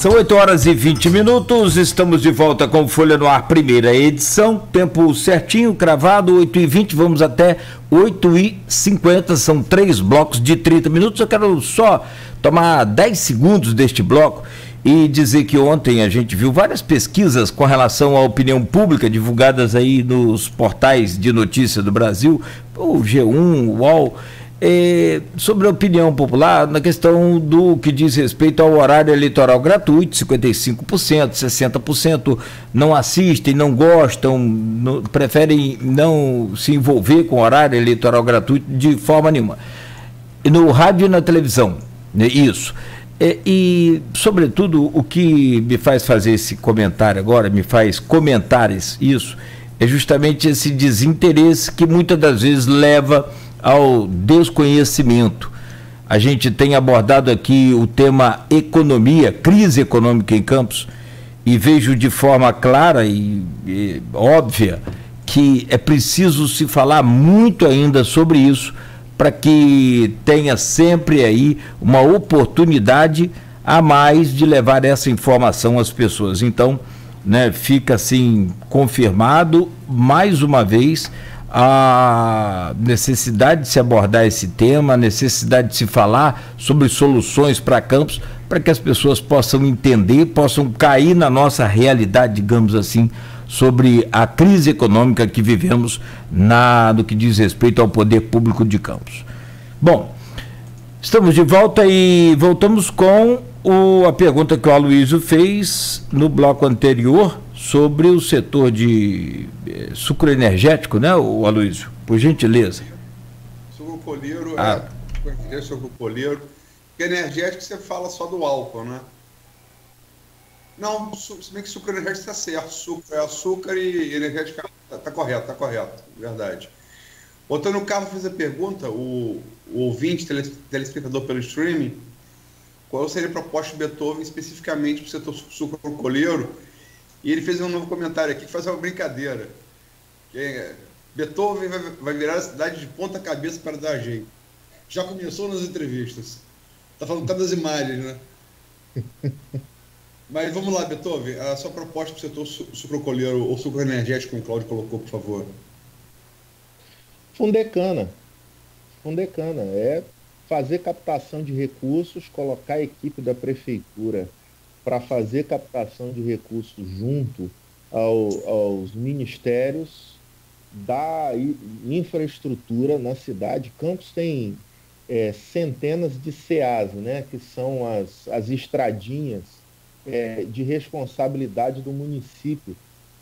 São 8 horas e 20 minutos, estamos de volta com Folha no Ar, primeira edição, tempo certinho, cravado, 8h20, vamos até 8h50, são 3 blocos de 30 minutos. Eu quero só tomar 10 segundos deste bloco e dizer que ontem a gente viu várias pesquisas com relação à opinião pública divulgadas aí nos portais de notícia do Brasil, o G1, o UOL, sobre a opinião popular na questão do que diz respeito ao horário eleitoral gratuito. 55%, 60% não assistem, não gostam, preferem não se envolver com o horário eleitoral gratuito de forma nenhuma. No rádio e na televisão, né, isso. E, sobretudo, o que me faz fazer esse comentário agora, me faz comentar isso, é justamente esse desinteresse que muitas das vezes leva ao desconhecimento. A gente tem abordado aqui o tema economia, crise econômica em Campos, e vejo de forma clara e óbvia que é preciso se falar muito ainda sobre isso, para que tenha sempre aí uma oportunidade a mais de levar essa informação às pessoas. Então, né, fica assim confirmado mais uma vez a necessidade de se abordar esse tema, a necessidade de se falar sobre soluções para Campos, para que as pessoas possam entender, possam cair na nossa realidade, digamos assim, sobre a crise econômica que vivemos no que diz respeito ao poder público de Campos. Bom, estamos de volta e voltamos com a pergunta que o Aloysio fez no bloco anterior sobre o setor de sucro energético, né, o Aloysio? Por gentileza. Sucro colheiro, sucro colheiro, porque energético você fala só do álcool, né? Não, se bem que sucro energético está certo, sucro é açúcar e energético está correto, verdade. Botando o carro, fez a pergunta, o ouvinte, telespectador pelo streaming, qual seria a proposta de Beethoven especificamente para o setor sucro-colheiro? E ele fez um novo comentário aqui que faz uma brincadeira. Beethoven vai virar a cidade de ponta cabeça para dar jeito. Já começou nas entrevistas. Está falando das imagens, né? Mas vamos lá, Beethoven, a sua proposta para o setor sucrocolheiro ou sucro energético, como o Cláudio colocou, por favor. Fundecana é fazer captação de recursos, colocar a equipe da prefeitura para fazer captação de recursos junto aos ministérios da infraestrutura na cidade. Campos tem centenas de CEAs, né, que são as estradinhas de responsabilidade do município.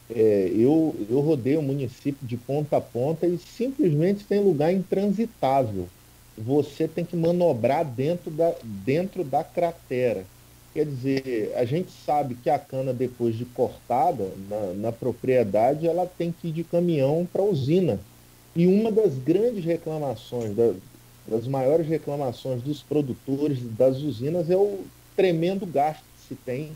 Eu rodei o município de ponta a ponta e simplesmente tem lugar intransitável. Você tem que manobrar dentro da cratera. Quer dizer, a gente sabe que a cana, depois de cortada na propriedade, ela tem que ir de caminhão para a usina. E uma das grandes reclamações, das maiores reclamações dos produtores das usinas é o tremendo gasto que se tem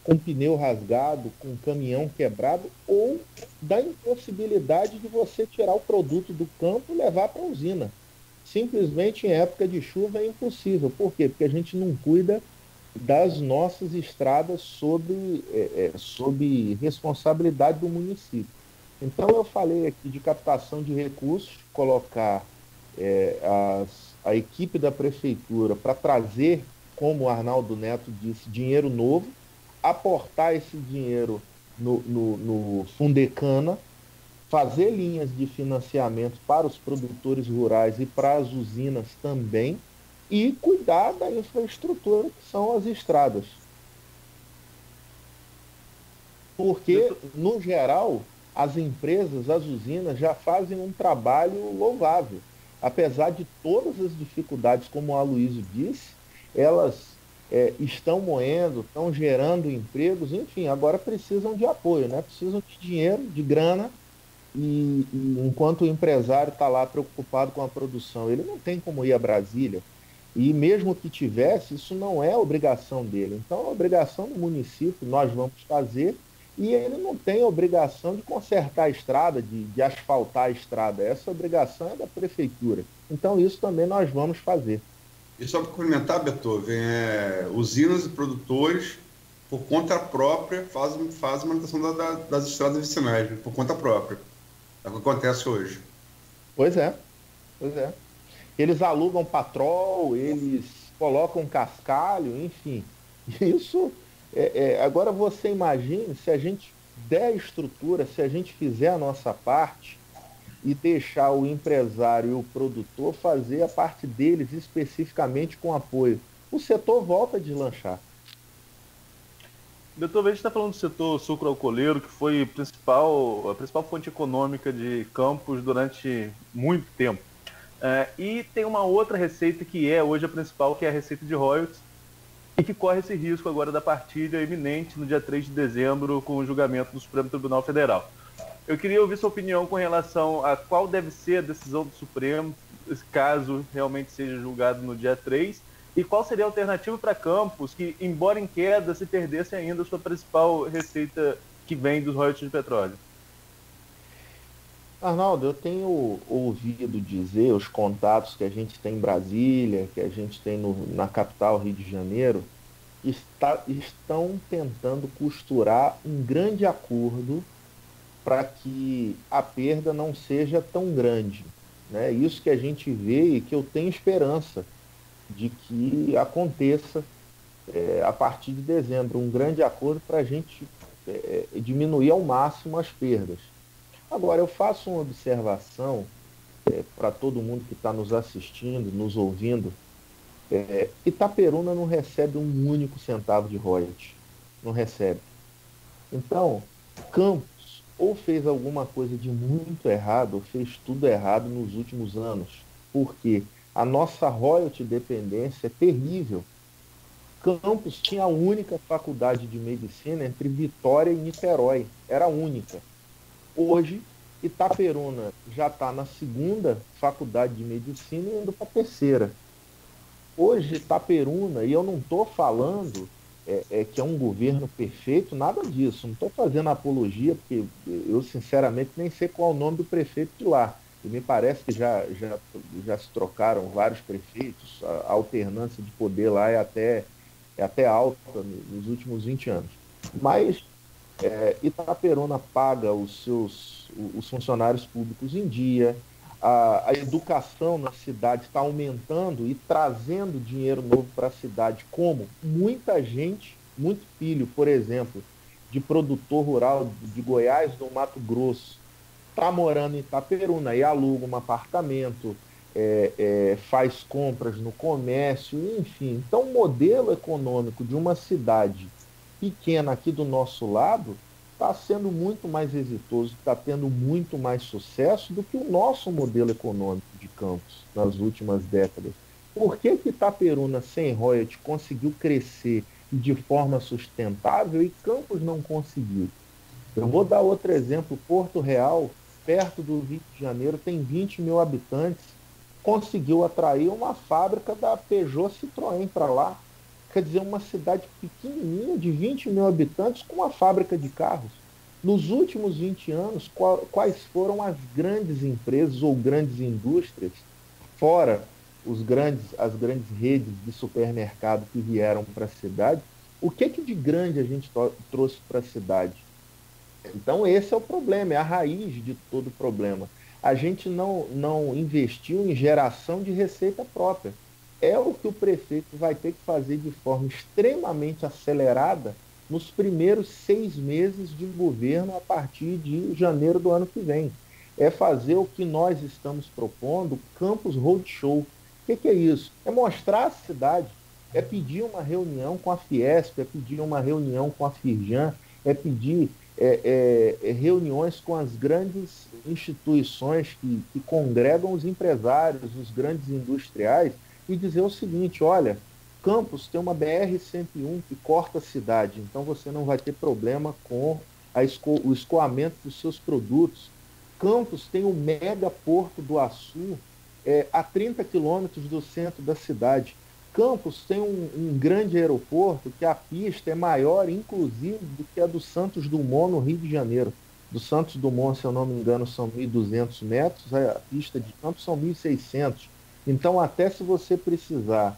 com pneu rasgado, com caminhão quebrado, ou da impossibilidade de você tirar o produto do campo e levar para a usina. Simplesmente em época de chuva é impossível. Por quê? Porque a gente não cuida das nossas estradas sob responsabilidade do município. Então eu falei aqui de captação de recursos, colocar a equipe da prefeitura para trazer, como o Arnaldo Neto disse, dinheiro novo, aportar esse dinheiro no Fundecana, fazer linhas de financiamento para os produtores rurais e para as usinas também, e cuidar da infraestrutura que são as estradas. Porque, no geral, as empresas, as usinas já fazem um trabalho louvável. Apesar de todas as dificuldades, como o Aloysio disse, elas estão moendo, estão gerando empregos, enfim, agora precisam de apoio, né? Precisam de dinheiro, de grana, e enquanto o empresário está lá preocupado com a produção, ele não tem como ir a Brasília, e mesmo que tivesse, isso não é obrigação dele. Então, a obrigação do município nós vamos fazer, e ele não tem obrigação de consertar a estrada, de asfaltar a estrada. Essa obrigação é da prefeitura. Então, isso também nós vamos fazer. E só para complementar, Beethoven, usinas e produtores por conta própria, faz manutenção das estradas vicinais, né? Por conta própria. É o que acontece hoje. Pois é, pois é. Eles alugam patrol, eles colocam cascalho, enfim. Isso, agora você imagine se a gente der estrutura, se a gente fizer a nossa parte e deixar o empresário e o produtor fazer a parte deles especificamente com apoio. O setor volta a deslanchar. Doutor, a gente está falando do setor sucroalcooleiro, que foi a principal fonte econômica de Campos durante muito tempo. E tem uma outra receita que é hoje a principal, que é a receita de royalties, e que corre esse risco agora da partilha iminente no dia 3 de dezembro com o julgamento do Supremo Tribunal Federal. Eu queria ouvir sua opinião com relação a qual deve ser a decisão do Supremo, caso realmente seja julgado no dia 3, e qual seria a alternativa para Campos, que, embora em queda, se perdesse ainda a sua principal receita que vem dos royalties de petróleo. Arnaldo, eu tenho ouvido dizer, os contatos que a gente tem em Brasília, que a gente tem na capital, Rio de Janeiro, estão tentando costurar um grande acordo para que a perda não seja tão grande. Né? Isso que a gente vê e que eu tenho esperança de que aconteça a partir de dezembro, um grande acordo para a gente diminuir ao máximo as perdas. Agora, eu faço uma observação para todo mundo que está nos assistindo, nos ouvindo. Itaperuna não recebe um único centavo de royalties. Não recebe. Então, Campos ou fez alguma coisa de muito errado, ou fez tudo errado nos últimos anos. Porque a nossa royalty dependência é terrível. Campos tinha a única faculdade de medicina entre Vitória e Niterói. Era a única. Hoje, Itaperuna já está na segunda faculdade de medicina e indo para a terceira. Hoje, Itaperuna, e eu não estou falando que é um governo perfeito, nada disso. Não estou fazendo apologia, porque eu, sinceramente, nem sei qual é o nome do prefeito de lá. E me parece que já se trocaram vários prefeitos, a alternância de poder lá é até alta nos últimos 20 anos. Mas Itaperuna paga os funcionários públicos em dia, a educação na cidade está aumentando e trazendo dinheiro novo para a cidade, como muita gente, muito filho, por exemplo, de produtor rural de Goiás, do Mato Grosso, está morando em Itaperuna e aluga um apartamento, faz compras no comércio, enfim. Então, o modelo econômico de uma cidade pequena aqui do nosso lado está sendo muito mais exitoso, está tendo muito mais sucesso do que o nosso modelo econômico de Campos nas últimas décadas. Por que Itaperuna, sem royalties, conseguiu crescer de forma sustentável e Campos não conseguiu? Eu vou dar outro exemplo. Porto Real, perto do Rio de Janeiro, tem 20 mil habitantes, conseguiu atrair uma fábrica da Peugeot Citroën para lá. Quer dizer, uma cidade pequenininha de 20 mil habitantes com uma fábrica de carros. Nos últimos 20 anos, quais foram as grandes empresas ou grandes indústrias, fora as grandes redes de supermercado que vieram para a cidade? O que de grande a gente trouxe para a cidade? Então, esse é o problema, é a raiz de todo o problema. A gente não investiu em geração de receita própria. É o que o prefeito vai ter que fazer de forma extremamente acelerada nos primeiros 6 meses de governo a partir de janeiro do ano que vem. É fazer o que nós estamos propondo, Campos Roadshow. O que é isso? É mostrar a cidade, é pedir uma reunião com a Fiesp, é pedir uma reunião com a Firjan, é pedir reuniões com as grandes instituições que congregam os empresários, os grandes industriais, e dizer o seguinte: olha, Campos tem uma BR-101 que corta a cidade, então você não vai ter problema com o escoamento dos seus produtos. Campos tem o mega Porto do Açu a 30 quilômetros do centro da cidade. Campos tem um grande aeroporto que a pista é maior, inclusive, do que a do Santos Dumont, no Rio de Janeiro. Do Santos Dumont, se eu não me engano, são 1.200 metros, a pista de Campos são 1.600. Então, até se você precisar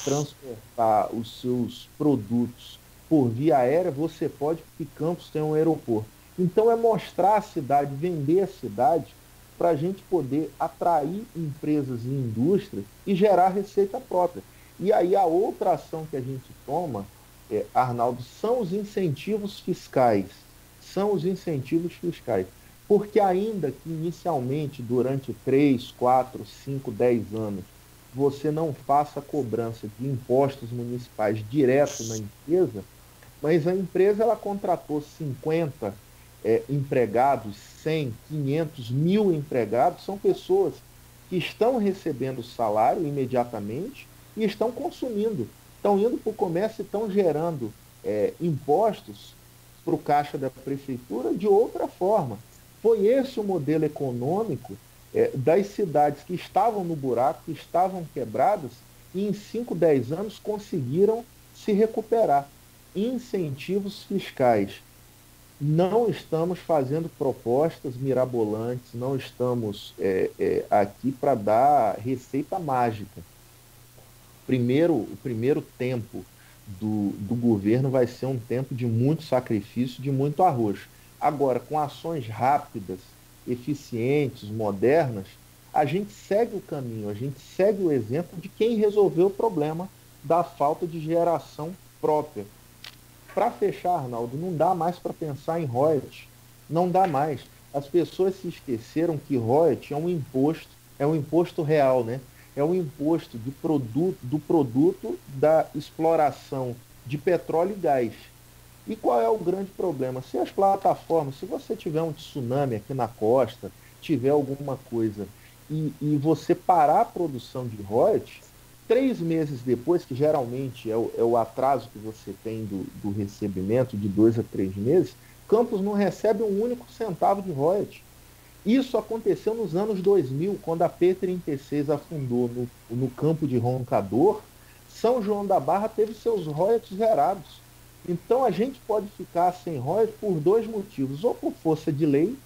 transportar os seus produtos por via aérea, você pode, porque Campos tem um aeroporto. Então é mostrar a cidade, vender a cidade, para a gente poder atrair empresas e indústrias e gerar receita própria. E aí a outra ação que a gente toma, Arnaldo, são os incentivos fiscais. São os incentivos fiscais. Porque ainda que inicialmente, durante 3, 4, 5, 10 anos, você não faça cobrança de impostos municipais direto na empresa, mas a empresa ela contratou 50 empregados, 100, 500, 1.000 empregados, são pessoas que estão recebendo salário imediatamente e estão consumindo, estão indo para o comércio e estão gerando impostos para o caixa da prefeitura de outra forma. Foi esse o modelo econômico das cidades que estavam no buraco, que estavam quebradas, e em 5, 10 anos conseguiram se recuperar. Incentivos fiscais. Não estamos fazendo propostas mirabolantes, não estamos aqui para dar receita mágica. O primeiro tempo do governo vai ser um tempo de muito sacrifício, de muito arrojo. Agora, com ações rápidas, eficientes, modernas, a gente segue o caminho, a gente segue o exemplo de quem resolveu o problema da falta de geração própria. Para fechar, Arnaldo, não dá mais para pensar em royalties. Não dá mais. As pessoas se esqueceram que royalties é um imposto real, né? É um imposto do produto da exploração de petróleo e gás. E qual é o grande problema? Se as plataformas, se você tiver um tsunami aqui na costa, tiver alguma coisa, e você parar a produção de royalties, 3 meses depois, que geralmente é o atraso que você tem do recebimento, de 2 a 3 meses, Campos não recebe um único centavo de royalties. Isso aconteceu nos anos 2000, quando a P-36 afundou no campo de Roncador. São João da Barra teve seus royalties zerados. Então a gente pode ficar sem royalties por 2 motivos: ou por força de lei,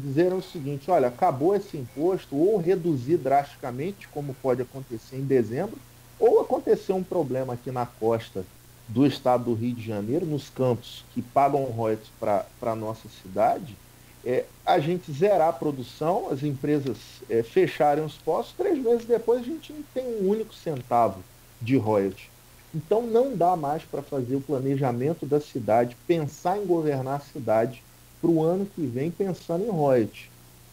dizer o seguinte: olha, acabou esse imposto, ou reduzir drasticamente, como pode acontecer em dezembro, ou acontecer um problema aqui na costa do estado do Rio de Janeiro, nos campos que pagam royalties para a nossa cidade, a gente zerar a produção, as empresas fecharem os postos, 3 meses depois a gente não tem um único centavo de royalties. Então não dá mais para fazer o planejamento da cidade, pensar em governar a cidade para o ano que vem pensando em royalties.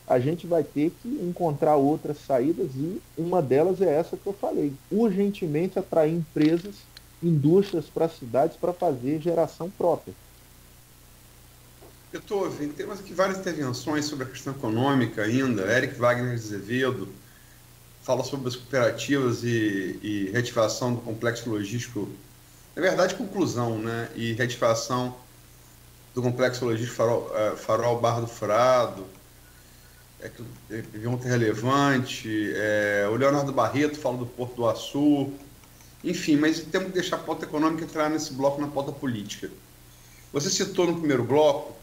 A gente vai ter que encontrar outras saídas, e uma delas é essa que eu falei: urgentemente atrair empresas, indústrias para as cidades para fazer geração própria. Temos aqui várias intervenções sobre a questão econômica ainda. Eric Wagner de Azevedo fala sobre as cooperativas e reativação do complexo logístico, na verdade, conclusão, né? E reativação do complexo logístico Farol Barra do Furado, pergunta relevante. O Leonardo Barreto fala do Porto do Açu. Enfim, mas temos que deixar a pauta econômica entrar nesse bloco, na pauta política. Você citou no primeiro bloco,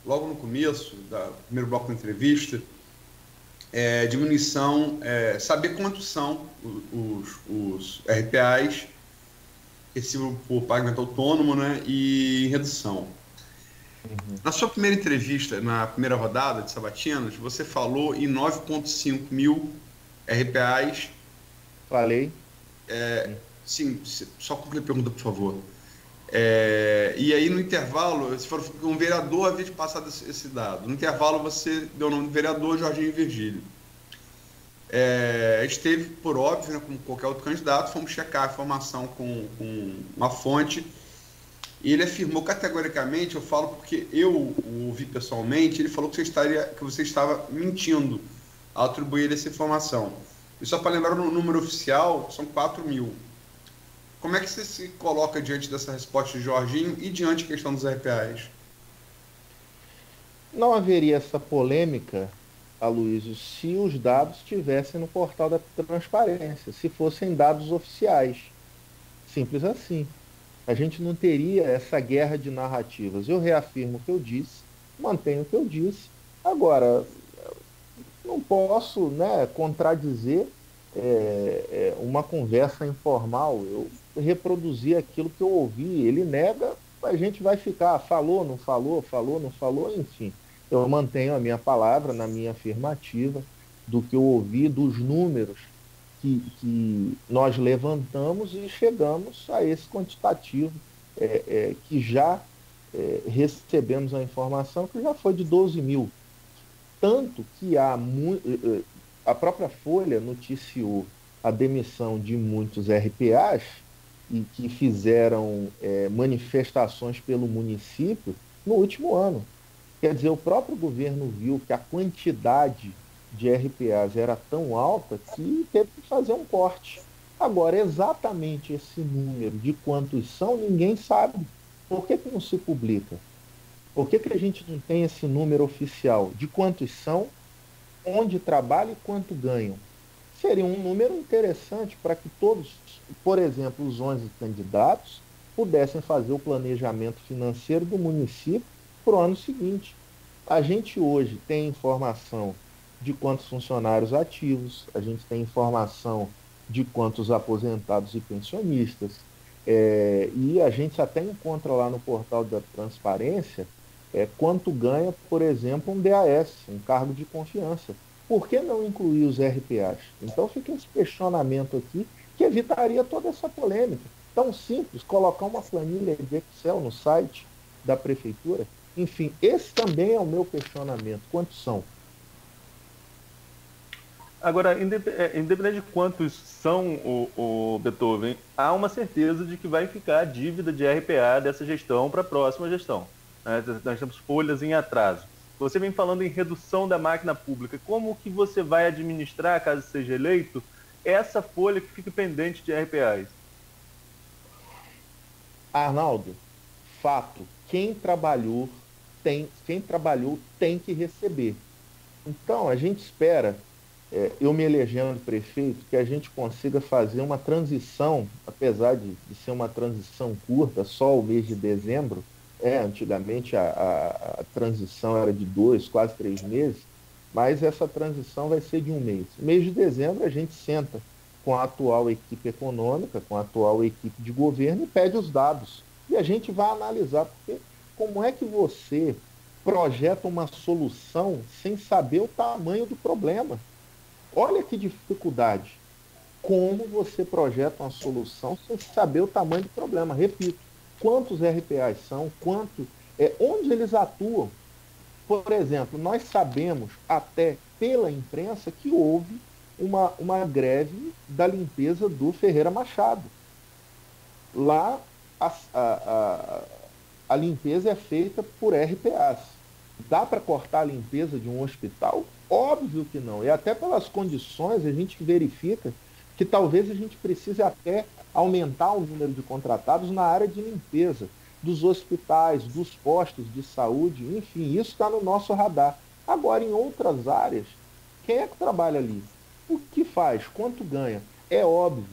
logo no começo do primeiro bloco da entrevista, diminuição, saber quantos são os RPAs, recibo por pagamento autônomo, né, e redução. Uhum. Na sua primeira entrevista, na primeira rodada de Sabatinos, você falou em 9,5 mil RPAs. Falei. Sim, só concluir a pergunta, por favor. E aí, no intervalo, se for um vereador havia de passado esse dado. No intervalo, você deu o nome do vereador Jorginho Virgílio. A gente teve, por óbvio, né, como qualquer outro candidato, fomos checar a informação com uma fonte, e ele afirmou categoricamente, eu falo porque eu o ouvi pessoalmente, ele falou que você estava mentindo ao atribuir essa informação. E só para lembrar, o número oficial são 4 mil. Como é que você se coloca diante dessa resposta de Jorginho e diante da questão dos RPAs? Não haveria essa polêmica, Aloysio, se os dados estivessem no portal da transparência, se fossem dados oficiais. Simples assim. A gente não teria essa guerra de narrativas. Eu reafirmo o que eu disse, mantenho o que eu disse. Agora, não posso, né, contradizer uma conversa informal. reproduzir aquilo que eu ouvi. Ele nega, a gente vai ficar, falou, não falou, falou, não falou, enfim. Eu mantenho a minha palavra na minha afirmativa do que eu ouvi, dos números que nós levantamos e chegamos a esse quantitativo que já recebemos a informação que já foi de 12 mil. Tanto que a própria Folha noticiou a demissão de muitos RPAs e que fizeram manifestações pelo município no último ano. Quer dizer, o próprio governo viu que a quantidade de RPAs era tão alta que teve que fazer um corte. Agora, exatamente esse número de quantos são, ninguém sabe. Por que não se publica? Por que a gente não tem esse número oficial de quantos são, onde trabalham e quanto ganham? Seria um número interessante para que todos, por exemplo, os 11 candidatos, pudessem fazer o planejamento financeiro do município para o ano seguinte. A gente hoje tem informação de quantos funcionários ativos, a gente tem informação de quantos aposentados e pensionistas, e a gente até encontra lá no portal da transparência quanto ganha, por exemplo, um DAS, um cargo de confiança. Por que não incluir os RPAs? Então fica esse questionamento aqui que evitaria toda essa polêmica. Tão simples, colocar uma planilha de Excel no site da prefeitura. Enfim, esse também é o meu questionamento. Quantos são? Agora, independente de quantos são, o Beethoven, há uma certeza de que vai ficar a dívida de RPA dessa gestão para a próxima gestão. Nós temos folhas em atraso. Você vem falando em redução da máquina pública. Como que você vai administrar, caso seja eleito, essa folha que fica pendente de RPAs? Arnaldo, fato, quem trabalhou tem que receber. Então, a gente espera, eu me elegendo prefeito, que a gente consiga fazer uma transição, apesar de ser uma transição curta, só o mês de dezembro. Antigamente a transição era de 2, quase 3 meses, mas essa transição vai ser de um mês. No mês de dezembro a gente senta com a atual equipe econômica, com a atual equipe de governo e pede os dados. E a gente vai analisar, porque como é que você projeta uma solução sem saber o tamanho do problema? Olha que dificuldade. Como você projeta uma solução sem saber o tamanho do problema? Repito, quantos RPAs são, onde eles atuam. Por exemplo, nós sabemos até pela imprensa que houve uma greve da limpeza do Ferreira Machado. Lá a limpeza é feita por RPAs. Dá para cortar a limpeza de um hospital? Óbvio que não. E até pelas condições a gente verifica que talvez a gente precise até aumentar o número de contratados na área de limpeza, dos hospitais, dos postos de saúde, enfim, isso está no nosso radar. Agora, em outras áreas, quem é que trabalha ali? O que faz? Quanto ganha? É óbvio,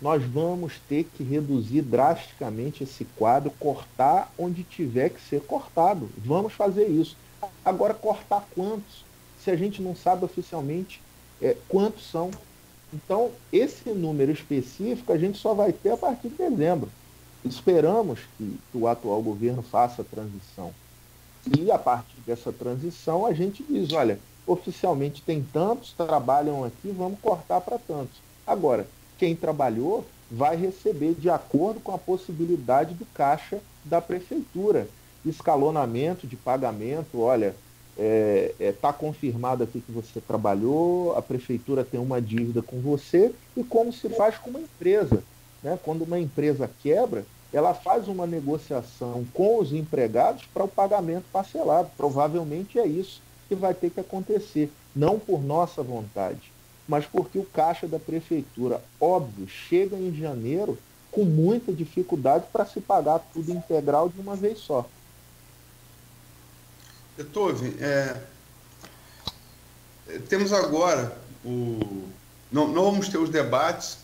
nós vamos ter que reduzir drasticamente esse quadro, cortar onde tiver que ser cortado. Vamos fazer isso. Agora, cortar quantos? Se a gente não sabe oficialmente quantos são. Então, esse número específico a gente só vai ter a partir de dezembro. Esperamos que o atual governo faça a transição. E a partir dessa transição a gente diz, olha, oficialmente tem tantos, trabalham aqui, vamos cortar para tantos. Agora, quem trabalhou vai receber de acordo com a possibilidade do caixa da prefeitura. Escalonamento de pagamento, olha, está confirmado aqui que você trabalhou, a prefeitura tem uma dívida com você, e como se faz com uma empresa. Né? Quando uma empresa quebra, ela faz uma negociação com os empregados para o pagamento parcelado. Provavelmente é isso que vai ter que acontecer, não por nossa vontade, mas porque o caixa da prefeitura, óbvio, chega em janeiro com muita dificuldade para se pagar tudo integral de uma vez só. Beethoven, temos agora não vamos ter os debates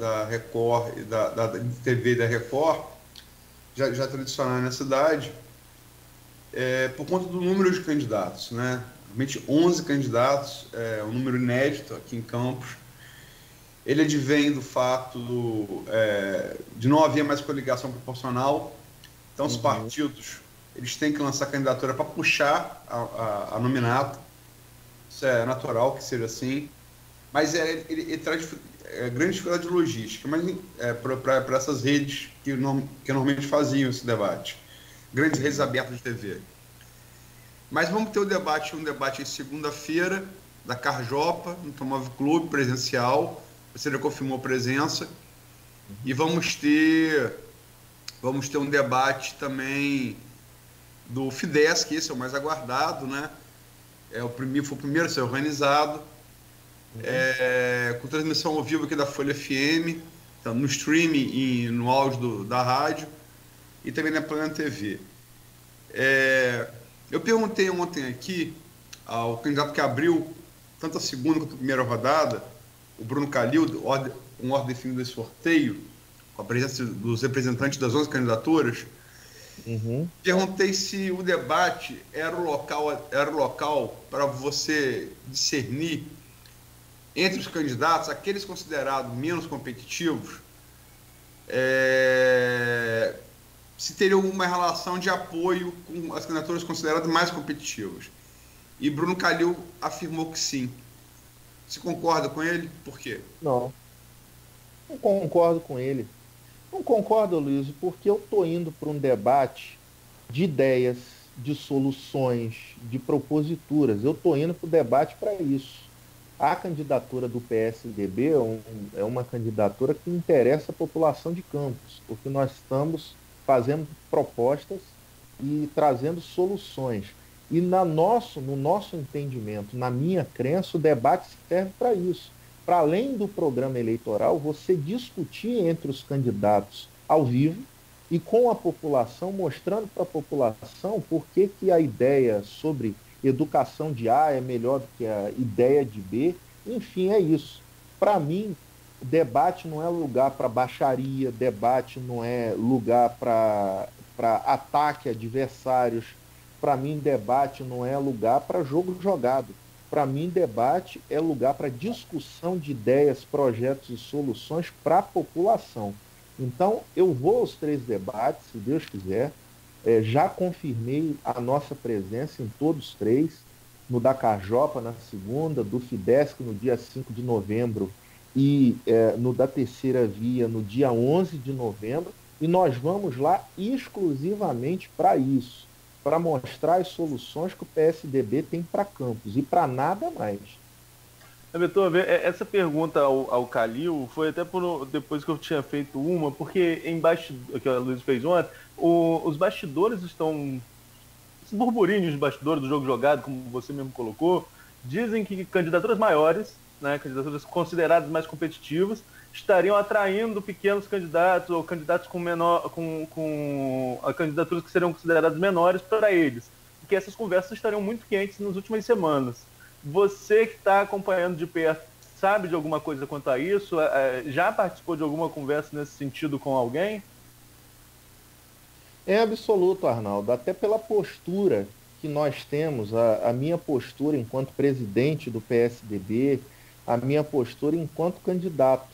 da Record e da TV da Record, já tradicionais na cidade, por conta do número de candidatos, né? Realmente 11 candidatos, um número inédito aqui em Campos. Ele advém do fato de não haver mais coligação proporcional. Então, os partidos eles têm que lançar candidatura para puxar a nominato. Isso é natural que seja assim. Mas ele traz grande dificuldade de logística, mas para essas redes que normalmente faziam esse debate. Grandes redes abertas de TV. Mas vamos ter um debate em segunda-feira, da Carjopa, no Tomóvel Clube, presencial. Você já confirmou presença. E vamos ter um debate também do Fidesz, esse é o mais aguardado, né? Foi o primeiro a ser organizado, com transmissão ao vivo aqui da Folha FM, então, no streaming e no áudio da rádio, e também na Plana TV. Eu perguntei ontem aqui ao candidato que abriu tanto a segunda quanto a primeira rodada, o Bruno Calil, um ordem definida de sorteio, com a presença dos representantes das 11 candidaturas. Perguntei se o debate era o local para você discernir entre os candidatos, aqueles considerados menos competitivos, se teria alguma relação de apoio com as candidaturas consideradas mais competitivas. E Bruno Calil afirmou que sim. Você concorda com ele? Por quê? Não concordo com ele. Não concordo, Luiz, porque eu estou indo para um debate de ideias, de soluções, de proposituras. Eu estou indo para o debate para isso. A candidatura do PSDB é uma candidatura que interessa a população de Campos, porque nós estamos fazendo propostas e trazendo soluções. E no nosso entendimento, na minha crença, o debate serve para isso. Para além do programa eleitoral, você discutir entre os candidatos ao vivo e com a população, mostrando para a população por que a ideia sobre educação de A é melhor do que a ideia de B. Enfim, é isso. Para mim, debate não é lugar para baixaria, debate não é lugar para ataque a adversários. Para mim, debate não é lugar para jogo jogado. Para mim, debate é lugar para discussão de ideias, projetos e soluções para a população. Então, eu vou aos 3 debates, se Deus quiser. Já confirmei a nossa presença em todos 3, no da Carjopa na segunda, do Fidesz no dia 5 de novembro e no da Terceira Via no dia 11 de novembro. E nós vamos lá exclusivamente para isso, para mostrar as soluções que o PSDB tem para Campos e para nada mais. Beto, essa pergunta ao Calil foi até depois que eu tinha feito uma, porque que a Luiz fez ontem, os bastidores estão... Esses burburinhos de bastidores do jogo jogado, como você mesmo colocou, dizem que candidaturas maiores, né, candidaturas consideradas mais competitivas, estariam atraindo pequenos candidatos ou candidatos com candidaturas que seriam consideradas menores para eles. E que essas conversas estariam muito quentes nas últimas semanas. Você que está acompanhando de perto, sabe de alguma coisa quanto a isso? Já participou de alguma conversa nesse sentido com alguém? É absoluto, Arnaldo. Até pela postura que nós temos, a minha postura enquanto presidente do PSDB, a minha postura enquanto candidato.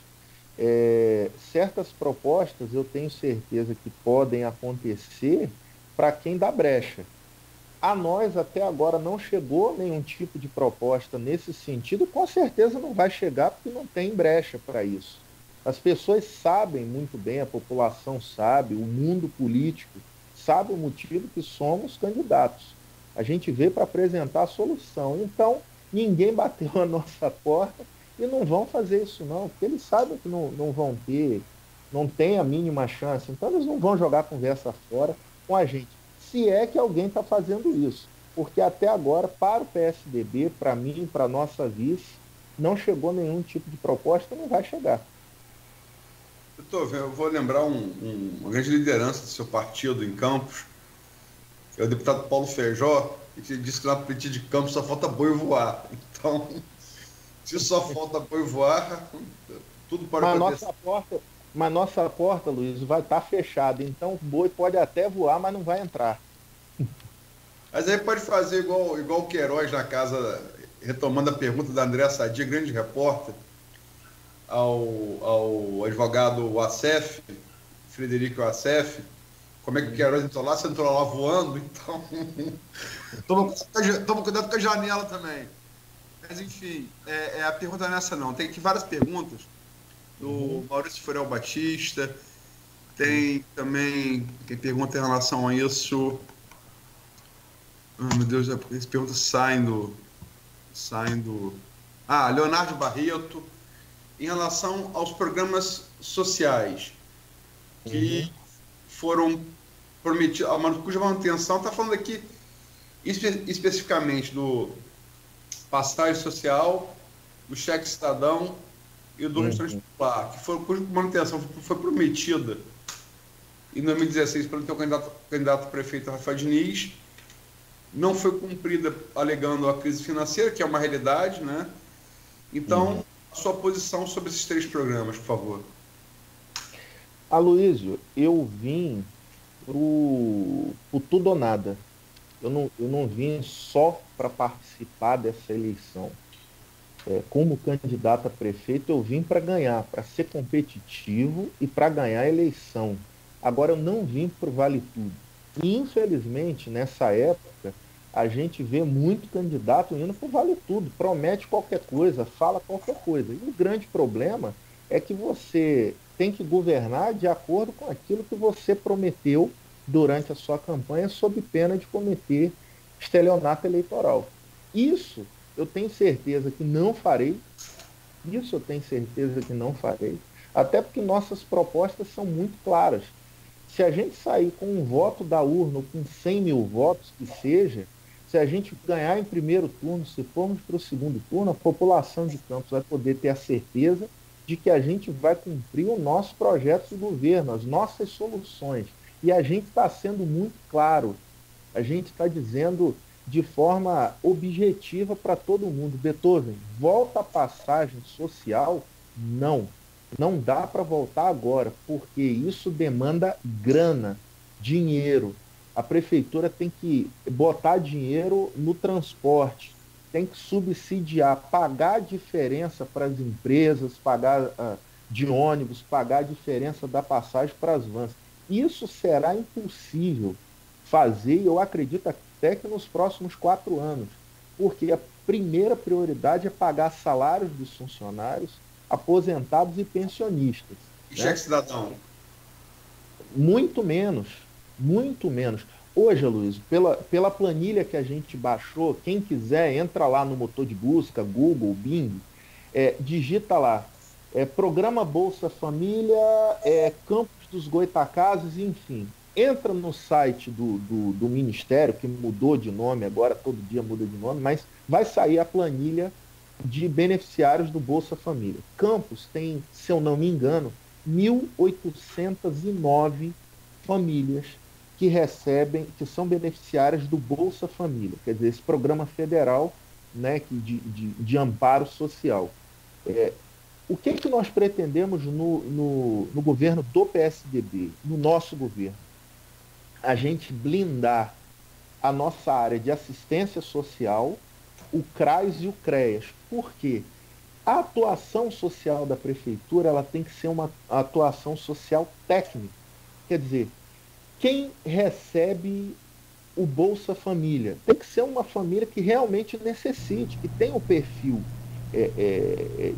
Certas propostas eu tenho certeza que podem acontecer para quem dá brecha. A nós até agora não chegou nenhum tipo de proposta nesse sentido, com certeza não vai chegar porque não tem brecha para isso. As pessoas sabem muito bem, a população sabe, o mundo político sabe o motivo que somos candidatos. A gente veio para apresentar a solução. Então, ninguém bateu a nossa porta e não vão fazer isso não, porque eles sabem que não vão ter, não tem a mínima chance. Então, eles não vão jogar conversa fora com a gente. Se é que alguém está fazendo isso. Porque até agora, para o PSDB, para mim, para a nossa vice, não chegou nenhum tipo de proposta e não vai chegar. Eu vou lembrar uma grande liderança do seu partido em Campos, é o deputado Paulo Feijó, que disse que na política de Campos só falta boi voar. Então, se só falta boi voar, tudo pode acontecer. Mas nossa porta, Luiz, vai estar fechada. Então o boi pode até voar, mas não vai entrar. Mas aí pode fazer igual o Queiroz na casa, retomando a pergunta da Andréa Sadia, grande repórter. ao advogado Assef, Frederico Assef, como é que o Queiroz entrou lá, você entrou lá voando, então toma cuidado com a janela também. Mas enfim, a pergunta não é essa não, tem aqui várias perguntas do Maurício Furel Batista, tem também quem pergunta em relação a isso, meu Deus, as perguntas saem do Leonardo Barreto, em relação aos programas sociais que foram prometidos, cuja manutenção, está falando aqui especificamente do passagem social, do cheque cidadão e do restaurante popular, cuja manutenção foi prometida em 2016 pelo teu candidato a prefeito Rafael Diniz, não foi cumprida alegando a crise financeira, que é uma realidade, né? Então, a sua posição sobre esses 3 programas, por favor. Aloysio, eu vim por tudo ou nada. Eu não vim só para participar dessa eleição. Como candidato a prefeito, eu vim para ganhar, para ser competitivo e para ganhar a eleição. Agora, eu não vim para o Vale Tudo. E, infelizmente, nessa época, a gente vê muito candidato indo para o Vale Tudo, promete qualquer coisa, fala qualquer coisa. E o grande problema é que você tem que governar de acordo com aquilo que você prometeu durante a sua campanha, sob pena de cometer estelionato eleitoral. Isso eu tenho certeza que não farei. Isso eu tenho certeza que não farei. Até porque nossas propostas são muito claras. Se a gente sair com um voto da urna, com 100 mil votos que seja, se a gente ganhar em primeiro turno, se formos para o segundo turno, a população de Campos vai poder ter a certeza de que a gente vai cumprir o nosso projeto de governo, as nossas soluções. E a gente está sendo muito claro, a gente está dizendo de forma objetiva para todo mundo: Beethoven, volta a passagem social? Não. Não dá para voltar agora, porque isso demanda grana, dinheiro. A prefeitura tem que botar dinheiro no transporte, tem que subsidiar, pagar a diferença para as empresas, pagar de ônibus, pagar a diferença da passagem para as vans. Isso será impossível fazer, eu acredito até que nos próximos 4 anos, porque a primeira prioridade é pagar salários dos funcionários, aposentados e pensionistas. E cheque cidadão? Muito menos, muito menos. Hoje, Luiz, pela planilha que a gente baixou, quem quiser entra lá no motor de busca, Google, Bing, digita lá, Programa Bolsa Família, Campos dos Goitacazes, enfim. Entra no site do Ministério, que mudou de nome agora, todo dia muda de nome, mas vai sair a planilha de beneficiários do Bolsa Família. Campos tem, se eu não me engano, 1.809 famílias que recebem, que são beneficiárias do Bolsa Família, quer dizer, esse programa federal, né, de amparo social. O que nós pretendemos no governo do PSDB, no nosso governo? A gente blindar a nossa área de assistência social, o CRAS e o CREAS. Por quê? A atuação social da prefeitura, ela tem que ser uma atuação social técnica. Quer dizer, quem recebe o Bolsa Família tem que ser uma família que realmente necessite, que tenha o perfil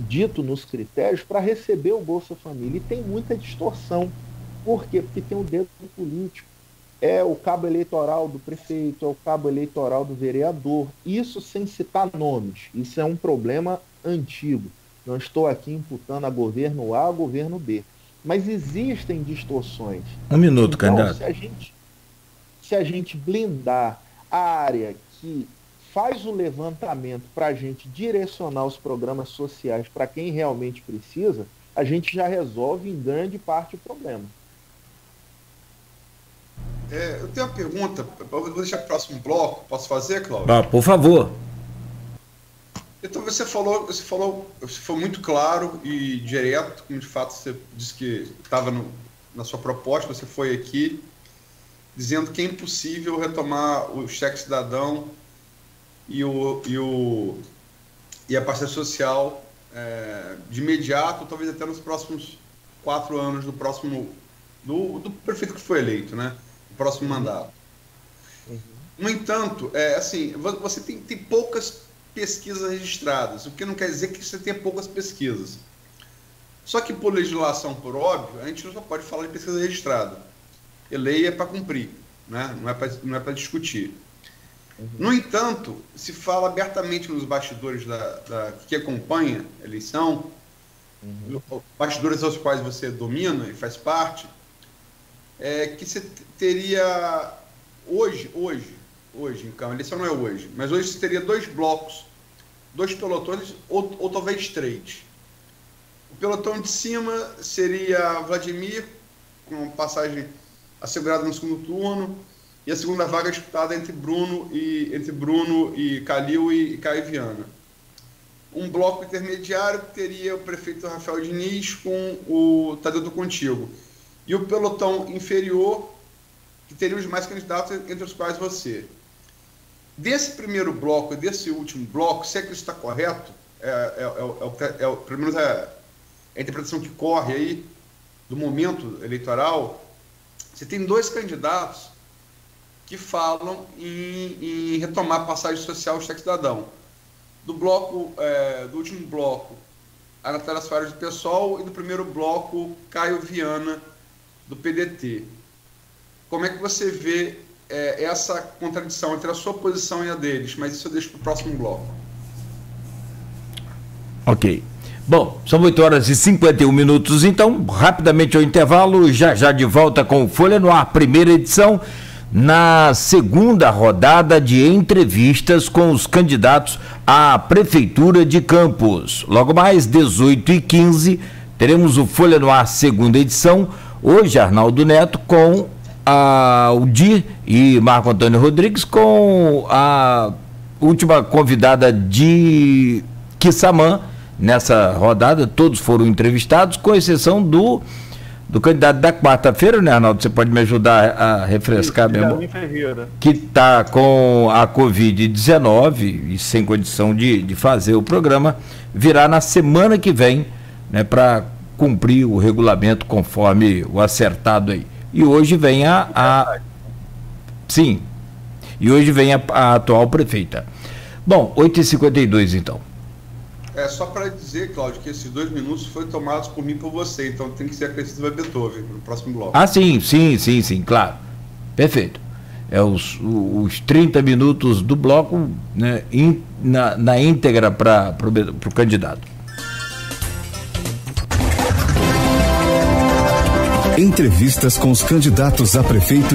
dito nos critérios para receber o Bolsa Família. E tem muita distorção. Por quê? Porque tem o dedo político. É o cabo eleitoral do prefeito, é o cabo eleitoral do vereador. Isso sem citar nomes. Isso é um problema antigo. Não estou aqui imputando a governo A, a governo B. Mas existem distorções. Um minuto, então, candidato. Se a gente blindar a área que faz o levantamento para a gente direcionar os programas sociais para quem realmente precisa, a gente já resolve em grande parte o problema. Eu tenho uma pergunta, vou deixar para o próximo bloco. Posso fazer, Cláudio? Por favor. Então, você foi muito claro e direto, como de fato você disse que estava na sua proposta, você foi aqui dizendo que é impossível retomar o cheque cidadão e a parceria social de imediato, talvez até nos próximos 4 anos do prefeito que foi eleito, né? O próximo mandato. No entanto, assim, você tem poucas pesquisas registradas, o que não quer dizer que você tenha poucas pesquisas. Só que por legislação, por óbvio, a gente não só pode falar de pesquisa registrada. E lei é para cumprir, né? Não é para discutir. No entanto, se fala abertamente nos bastidores que acompanha a eleição, bastidores aos quais você domina e faz parte, que você teria hoje, então, a eleição não é hoje, mas hoje você teria 2 blocos, 2 pelotões ou talvez 3. O pelotão de cima seria Vladimir, com passagem assegurada no segundo turno, e a segunda vaga disputada entre Bruno e Calil e Caio Viana. Um bloco intermediário que teria o prefeito Rafael Diniz com o Tadeu do Contigo. E o pelotão inferior, que teria os mais candidatos, entre os quais você. Desse primeiro bloco e desse último bloco, se é que isso está correto, pelo menos a interpretação que corre aí do momento eleitoral, você tem 2 candidatos que falam em retomar a passagem social do Estado Cidadão. Do último bloco, a Natália Soares do PSOL, e do primeiro bloco, Caio Viana, do PDT. Como é que você vê essa contradição entre a sua posição e a deles? Mas isso eu deixo para o próximo bloco. Ok. Bom, são 8h51, então, rapidamente ao intervalo, já de volta com Folha no Ar, primeira edição, na segunda rodada de entrevistas com os candidatos à Prefeitura de Campos. Logo mais, 18h15, teremos o Folha no Ar, segunda edição, hoje, Arnaldo Neto, com o Dir e Marco Antônio Rodrigues, com a última convidada de Quissamã. Nessa rodada, todos foram entrevistados, com exceção do candidato da quarta-feira, né, Arnaldo? Você pode me ajudar a refrescar mesmo? Que está com a Covid-19 e sem condição de fazer o programa, virá na semana que vem, né, para cumprir o regulamento conforme o acertado aí. E hoje vem Sim. E hoje vem a atual prefeita. Bom, 8h52 então. Só para dizer, Cláudio, que esses 2 minutos foram tomados por mim e por você, então tem que ser acrescido a Beethoven no próximo bloco. Ah, sim, claro. Perfeito. Os 30 minutos do bloco, né, na íntegra para o candidato. Entrevistas com os candidatos a prefeito